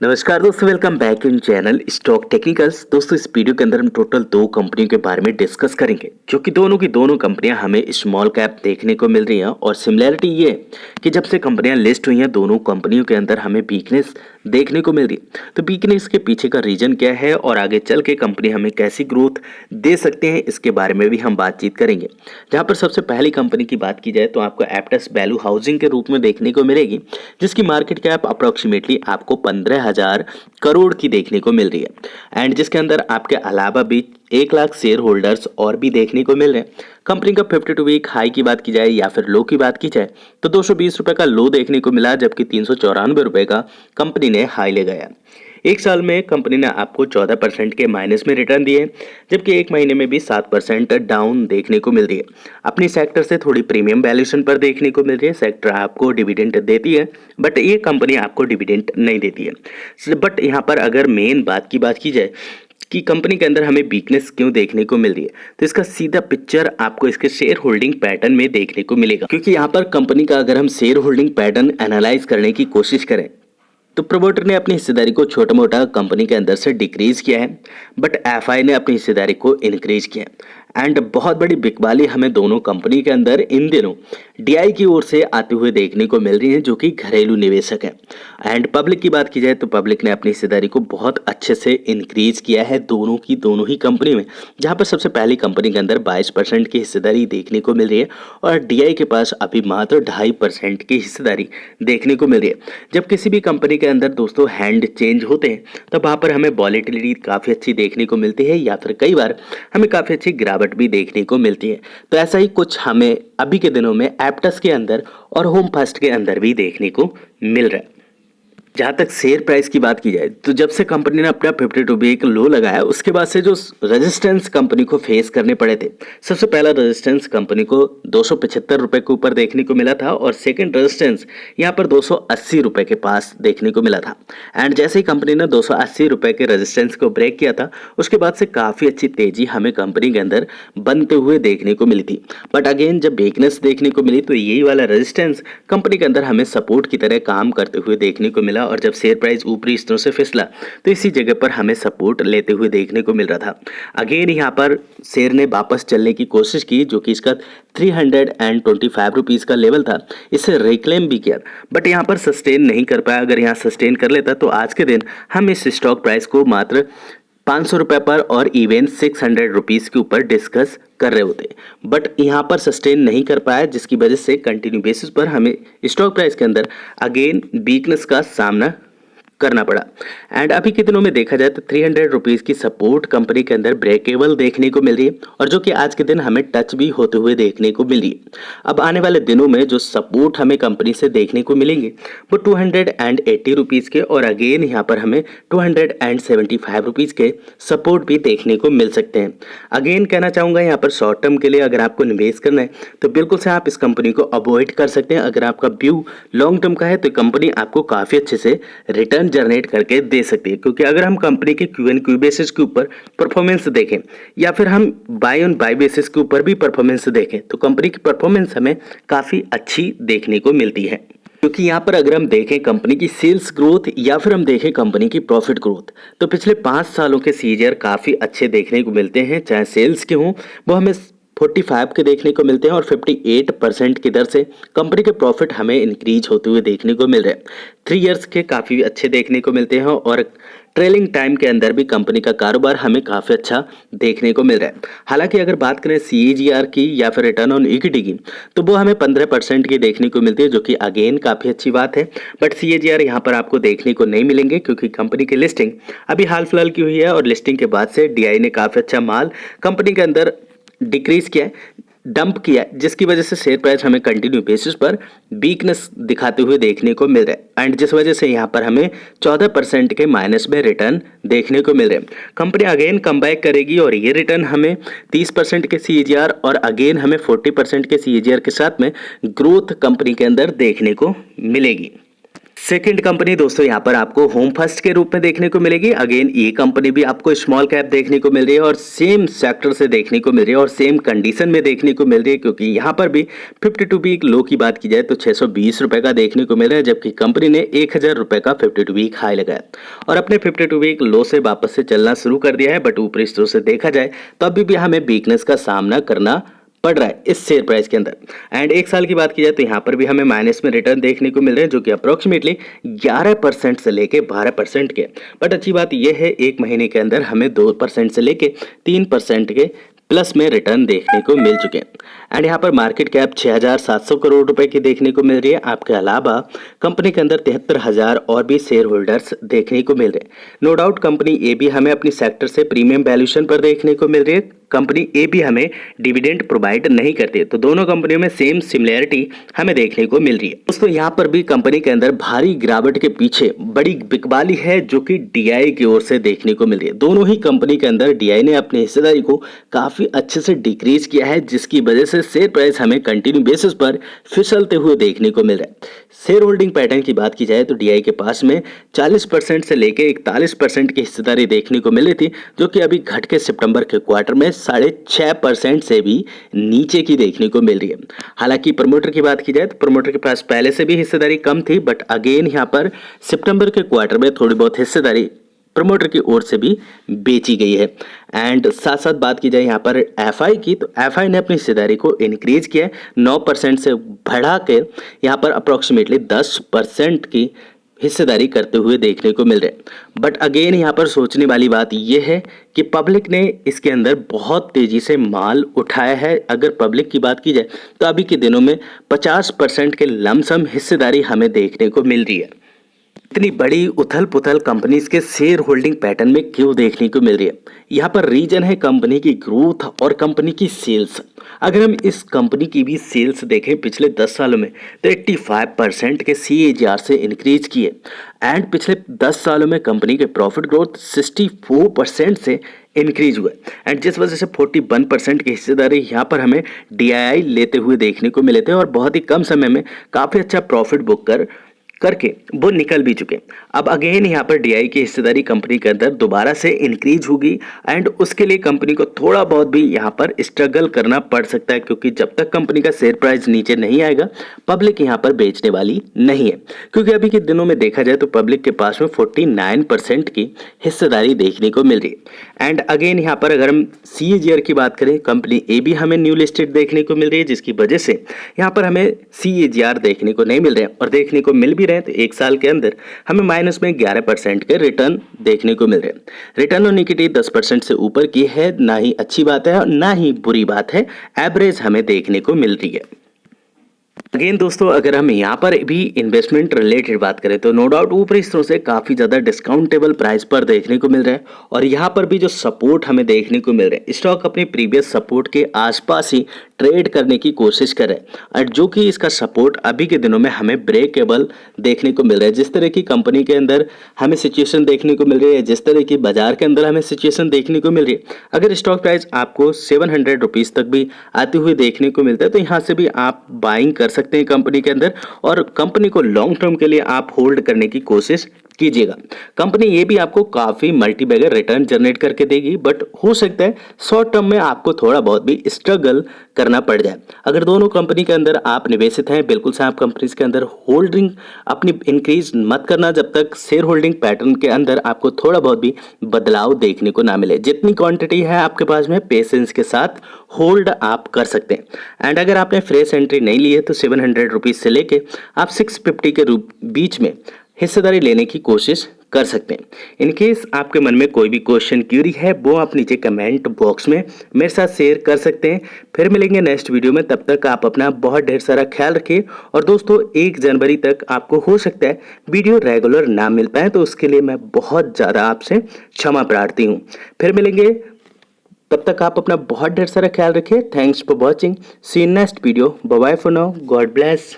नमस्कार दोस्तों, welcome back in channel stock technicals. दोस्तों इस वीडियो के अंदर हम टोटल दो कंपनियों के बारे में डिस्कस करेंगे, जो कि दोनों की दोनों कंपनियां हमें स्मॉल कैप देखने को मिल रही हैं। और सिमिलैरिटी ये है कि जब से कंपनियां लिस्ट हुई हैं, दोनों कंपनियों के अंदर हमें वीकनेस देखने को मिल रही है। तो वीकनेस के पीछे का रीजन क्या है और आगे चल के कंपनी हमें कैसी ग्रोथ दे सकते हैं, इसके बारे में भी हम बातचीत करेंगे। जहां पर सबसे पहली कंपनी की बात की जाए तो आपको एप्टस वैल्यू हाउसिंग के रूप में देखने को मिलेगी, जिसकी मार्केट कैप अप्रोक्सीमेटली आपको 15,000 करोड़ की देखने को मिल रही है। एंड जिसके अंदर आपके अलावा भी 1 लाख शेयर होल्डर्स और भी देखने को मिल रहे हैं। कंपनी का 52 वीक हाई की बात की जाए या फिर लो की बात की जाए तो 220 रुपए का लो देखने को मिला, जबकि 394 रुपए का कंपनी ने हाई ले गया। एक साल में कंपनी ने आपको 14% के माइनस में रिटर्न दिए, जबकि एक महीने में भी 7% डाउन देखने को मिल रही है। अपनी सेक्टर से थोड़ी प्रीमियम वैल्यूएशन पर देखने को मिल रही है। सेक्टर आपको डिविडेंड देती है, बट ये कंपनी आपको डिविडेंड नहीं देती है। बट यहाँ पर अगर मेन बात की जाए कि कंपनी के अंदर हमें वीकनेस क्यों देखने को मिल रही है, तो इसका सीधा पिक्चर आपको इसके शेयर होल्डिंग पैटर्न में देखने को मिलेगा। क्योंकि यहाँ पर कंपनी का अगर हम शेयर होल्डिंग पैटर्न एनालाइज करने की कोशिश करें तो प्रमोटर ने अपनी हिस्सेदारी को छोटा मोटा कंपनी के अंदर से डिक्रीज किया है, बट एफआई ने अपनी हिस्सेदारी को इंक्रीज किया है। एंड बहुत बड़ी बिकवाली हमें दोनों कंपनी के अंदर इन दिनों डीआई की ओर से आते हुए देखने को मिल रही है, जो कि घरेलू निवेशक है। एंड पब्लिक की बात की जाए तो पब्लिक ने अपनी हिस्सेदारी को बहुत अच्छे से इंक्रीज किया है दोनों की दोनों ही कंपनी में। जहां पर सबसे पहली कंपनी के अंदर 22% की हिस्सेदारी देखने को मिल रही है और डीआई के पास अभी मात्र 2.5% की हिस्सेदारी देखने को मिल रही है। जब किसी भी कंपनी के अंदर दोस्तों हैंड चेंज होते हैं तब वहां पर हमें वॉलेटिलिटी काफ़ी अच्छी देखने को मिलती है, या फिर कई बार हमें काफ़ी अच्छी गिरावट भी देखने को मिलती है। तो ऐसा ही कुछ हमें अभी के दिनों में एप्टस के अंदर और होम फर्स्ट के अंदर भी देखने को मिल रहा है। जहाँ तक शेयर प्राइस की बात की जाए तो जब से कंपनी ने अपना 52 वीक लो लगाया, उसके बाद से जो रेजिस्टेंस कंपनी को फेस करने पड़े थे, सबसे पहला रेजिस्टेंस कंपनी को 275 रुपए के ऊपर देखने को मिला था और सेकंड रेजिस्टेंस यहाँ पर 280 रुपए के पास देखने को मिला था। एंड जैसे ही कंपनी ने 280 रुपए के रेजिस्टेंस को ब्रेक किया था, उसके बाद से काफ़ी अच्छी तेजी हमें कंपनी के अंदर बनते हुए देखने को मिली थी। बट अगेन जब वीकनेस देखने को मिली तो यही वाला रेजिस्टेंस कंपनी के अंदर हमें सपोर्ट की तरह काम करते हुए देखने को मिला, और जब शेयर प्राइस ऊपरी स्तरों से फिसला तो इसी जगह पर हमें सपोर्ट लेते हुए देखने को मिल रहा था। अगेन यहाँ पर शेयर ने वापस चलने की कोशिश की, जो कि इसका 325 रुपीज़ का लेवल था, इसे रिक्लेम भी किया, बट यहाँ पर सस्टेन नहीं कर पाया। अगर यहाँ सस्टेन कर लेता तो आज के दिन हम इस स्टॉक प्राइस को मात्र 500 रुपये पर और इवन 600 रुपीज़ के ऊपर डिस्कस कर रहे होते, बट यहाँ पर सस्टेन नहीं कर पाया, जिसकी वजह से कंटिन्यू बेसिस पर हमें स्टॉक प्राइस के अंदर अगेन वीकनेस का सामना करना पड़ा। एंड अभी के दिनों में देखा जाए तो 300 रुपीज़ की सपोर्ट कंपनी के अंदर ब्रेकेबल देखने को मिल रही है, और जो कि आज के दिन हमें टच भी होते हुए देखने को मिल रही है। अब आने वाले दिनों में जो सपोर्ट हमें कंपनी से देखने को मिलेंगे वो 280 रुपीज़ के, और अगेन यहाँ पर हमें 275 रुपीज़ के सपोर्ट भी देखने को मिल सकते हैं। अगेन कहना चाहूँगा यहाँ पर शॉर्ट टर्म के लिए अगर आपको निवेश करना है तो बिल्कुल से आप इस कंपनी को अवॉइड कर सकते हैं। अगर आपका व्यू लॉन्ग टर्म का है तो कंपनी आपको काफ़ी अच्छे से रिटर्न जनरेट करके दे सकती है। क्योंकि अगर हम कंपनी के क्यू बेसिस के ऊपर परफॉर्मेंस देखें या फिर हम बाय ऑन बाय बेसिस के ऊपर भी परफॉर्मेंस देखें तो कंपनी की परफॉर्मेंस हमें काफ़ी अच्छी देखने को मिलती है। क्योंकि यहाँ पर अगर हम देखें कंपनी की सेल्स ग्रोथ या फिर हम देखें कंपनी की प्रॉफिट ग्रोथ, तो पिछले 5 सालों के सीजीआर काफ़ी अच्छे देखने को मिलते हैं। चाहे सेल्स के हों वो हमें 45 के देखने को मिलते हैं, और 58% की दर से कंपनी के प्रॉफिट हमें इंक्रीज होते हुए देखने को मिल रहे हैं। 3 इयर्स के काफ़ी अच्छे देखने को मिलते हैं, और ट्रेलिंग टाइम के अंदर भी कंपनी का कारोबार हमें काफ़ी अच्छा देखने को मिल रहा है। हालांकि अगर बात करें सीएजीआर की या फिर रिटर्न ऑन इक्विटी की, तो वो हमें 15% की देखने को मिलती है, जो कि अगेन काफ़ी अच्छी बात है। बट सीएजीआर यहाँ पर आपको देखने को नहीं मिलेंगे, क्योंकि कंपनी की लिस्टिंग अभी हाल फिलहाल की हुई है, और लिस्टिंग के बाद से डीआई ने काफ़ी अच्छा माल कंपनी के अंदर डिक्रीज किया है, डंप किया है, जिसकी वजह से शेयर प्राइस हमें कंटिन्यू बेसिस पर वीकनेस दिखाते हुए देखने को मिल रहा है। एंड जिस वजह से यहाँ पर हमें 14% के माइनस में रिटर्न देखने को मिल रहे हैं। कंपनी अगेन कमबैक करेगी और ये रिटर्न हमें 30% के सीएजीआर और अगेन हमें 40% के सीएजीआर के साथ में ग्रोथ कंपनी के अंदर देखने को मिलेगी। सेकंड कंपनी दोस्तों यहाँ पर आपको होम फर्स्ट के रूप में देखने को मिलेगी। अगेन ये कंपनी भी आपको स्मॉल कैप देखने को मिल रही है और सेम सेक्टर से देखने को मिल रही है और सेम कंडीशन में देखने को मिल रही है, क्योंकि यहाँ पर भी 52 वीक लो की बात की जाए तो 620 रुपए का देखने को मिल रहा है, जबकि कंपनी ने 1000 रुपए का 52 वीक हाई लगाया और अपने 52 वीक लो से वापस से चलना शुरू कर दिया है। बट ऊपरी स्तर से देखा जाए तो अभी भी हमें वीकनेस का सामना करना पड़ रहा है इस शेयर प्राइस के अंदर। एंड एक साल की बात की जाए तो यहाँ पर भी हमें माइनस में रिटर्न देखने को मिल रहे हैं, जो कि अप्रोक्सीमेटली 11% से लेके 12% के। बट अच्छी बात यह है एक महीने के अंदर हमें 2% से लेके 3% के प्लस में रिटर्न देखने को मिल चुके हैं। एंड यहाँ पर मार्केट कैप 6700 करोड़ रुपए की देखने को मिल रही है। आपके अलावा कंपनी के अंदर 73,000 और भी शेयर होल्डर्स देखने को मिल रहे हैं। नो डाउट कंपनी ए भी हमें अपनी सेक्टर से प्रीमियम वैल्यूएशन पर देखने को मिल रही है। कंपनी ए भी हमें डिविडेंड प्रोवाइड नहीं करती है, तो दोनों कंपनियों में सेम सिमिलैरिटी हमें देखने को मिल रही है। दोस्तों यहाँ पर भी कंपनी के अंदर भारी गिरावट के पीछे बड़ी बिकवाली है, जो कि डीआई की ओर से देखने को मिल रही है। दोनों ही कंपनी के अंदर डीआई ने अपनी हिस्सेदारी को काफी अच्छे से डिक्रीज किया है, जिसकी वजह से शेयर प्राइस हमें कंटिन्यू बेसिस पर फिसलते हुए देखने को मिल रहा है। शेयर होल्डिंग पैटर्न की बात की जाए तो डीआई के पास में 40% से लेके 41% की हिस्सेदारी देखने को मिली थी, जो कि अभी घट के सितंबर के क्वार्टर में 6.5% से भी नीचे की देखने को मिल रही है। हालांकि प्रमोटर की बात की जाए तो प्रमोटर के पास पहले से भी हिस्सेदारी कम थी, बट अगेन यहाँ पर सितंबर के क्वार्टर में थोड़ी बहुत हिस्सेदारी प्रमोटर की ओर से भी बेची गई है। एंड साथ साथ बात की जाए यहाँ पर एफआई की, तो एफआई ने अपनी हिस्सेदारी को इंक्रीज किया है 9% से बढ़ा के यहाँ पर अप्रोक्सीमेटली 10% की हिस्सेदारी करते हुए देखने को मिल रहे हैं। बट अगेन यहाँ पर सोचने वाली बात यह है कि पब्लिक ने इसके अंदर बहुत तेजी से माल उठाया है। अगर पब्लिक की बात की जाए तो अभी के दिनों में 50% के लमसम हिस्सेदारी हमें देखने को मिल रही है। इतनी बड़ी उथल पुथल कंपनीज के शेयर होल्डिंग पैटर्न में क्यों देखने को मिल रही है? यहाँ पर रीजन है कंपनी की ग्रोथ और कंपनी की सेल्स। अगर हम इस कंपनी की भी सेल्स देखें पिछले 10 सालों में तो 85% के CAGR से इंक्रीज किए। एंड पिछले 10 सालों में कंपनी के प्रॉफिट ग्रोथ 64% से इंक्रीज हुआ। एंड जिस वजह से 41% की हिस्सेदारी यहाँ पर हमें DII लेते हुए देखने को मिले थे और बहुत ही कम समय में काफ़ी अच्छा प्रॉफिट बुक करके वो निकल भी चुके। अब अगेन यहाँ पर डीआई की हिस्सेदारी कंपनी के अंदर दोबारा से इंक्रीज होगी एंड उसके लिए कंपनी को थोड़ा बहुत भी यहाँ पर स्ट्रगल करना पड़ सकता है, क्योंकि जब तक कंपनी का शेयर प्राइस नीचे नहीं आएगा पब्लिक यहाँ पर बेचने वाली नहीं है। क्योंकि अभी के दिनों में देखा जाए तो पब्लिक के पास में 49% की हिस्सेदारी देखने को मिल रही है। एंड अगेन यहाँ पर अगर हम CAGR की बात करें, कंपनी ए भी हमें न्यू लिस्टेड देखने को मिल रही है, जिसकी वजह से यहाँ पर हमें CAGR देखने को नहीं मिल रहे हैं और देखने को मिल भी रहे हैं तो एक साल के अंदर हमें माइनस में 11% के रिटर्न देखने को मिल रहे हैं। रिटर्न ऑन इक्विटी 10% से ऊपर की है, ना ही अच्छी बात है और ना ही बुरी बात है, एवरेज हमें देखने को मिल रही है। अगेन दोस्तों अगर हम यहाँ पर भी इन्वेस्टमेंट रिलेटेड बात करें तो नो डाउट ऊपरी स्तरों से काफ़ी ज़्यादा डिस्काउंटेबल प्राइस पर देखने को मिल रहा है और यहाँ पर भी जो सपोर्ट हमें देखने को मिल रहा है, स्टॉक अपने प्रीवियस सपोर्ट के आसपास ही ट्रेड करने की कोशिश कर रहे हैं और जो कि इसका सपोर्ट अभी के दिनों में हमें ब्रेकेबल देखने को मिल रहा है। जिस तरह की कंपनी के अंदर हमें सिचुएशन देखने को मिल रही है, जिस तरह की बाजार के अंदर हमें सिचुएशन देखने को मिल रही है, अगर स्टॉक प्राइस आपको 700 रुपीज़ तक भी आते हुए देखने को मिलता है तो यहाँ से भी आप बाइंग कर सकते हैं कंपनी के अंदर और कंपनी को लॉन्ग टर्म के लिए आप होल्ड करने की कोशिश कीजिएगा। कंपनी ये भी आपको काफी मल्टीबैगर रिटर्न जनरेट करके देगी, बट हो सकता है शॉर्ट टर्म में आपको थोड़ा बहुत भी स्ट्रगल करना पड़ जाए। अगर दोनों कंपनी के अंदर आप निवेशित हैं, बिल्कुल से आप कंपनीज के अंदर होल्डिंग अपनी इंक्रीज मत करना जब तक शेयर होल्डिंग पैटर्न के अंदर आपको थोड़ा बहुत भी बदलाव देखने को ना मिले। जितनी क्वांटिटी है आपके पास में पेशेंस के साथ होल्ड आप कर सकते हैं। एंड अगर आपने फ्रेश एंट्री नहीं ली है तो 700 रुपीज़ से लेके आप 650 के बीच में हिस्सेदारी लेने की कोशिश कर सकते हैं। इन केस आपके मन में कोई भी क्वेश्चन क्यूरी है वो आप नीचे कमेंट बॉक्स में मेरे साथ शेयर कर सकते हैं। फिर मिलेंगे नेक्स्ट वीडियो में, तब तक आप अपना बहुत ढेर सारा ख्याल रखिए। और दोस्तों 1 जनवरी तक आपको हो सकता है वीडियो रेगुलर ना मिल पाए, तो उसके लिए मैं बहुत ज़्यादा आपसे क्षमा प्रार्थी हूँ। फिर मिलेंगे, तब तक आप अपना बहुत ढेर सारा ख्याल रखिए। Thanks for watching, see in next video, bye bye for now, God bless.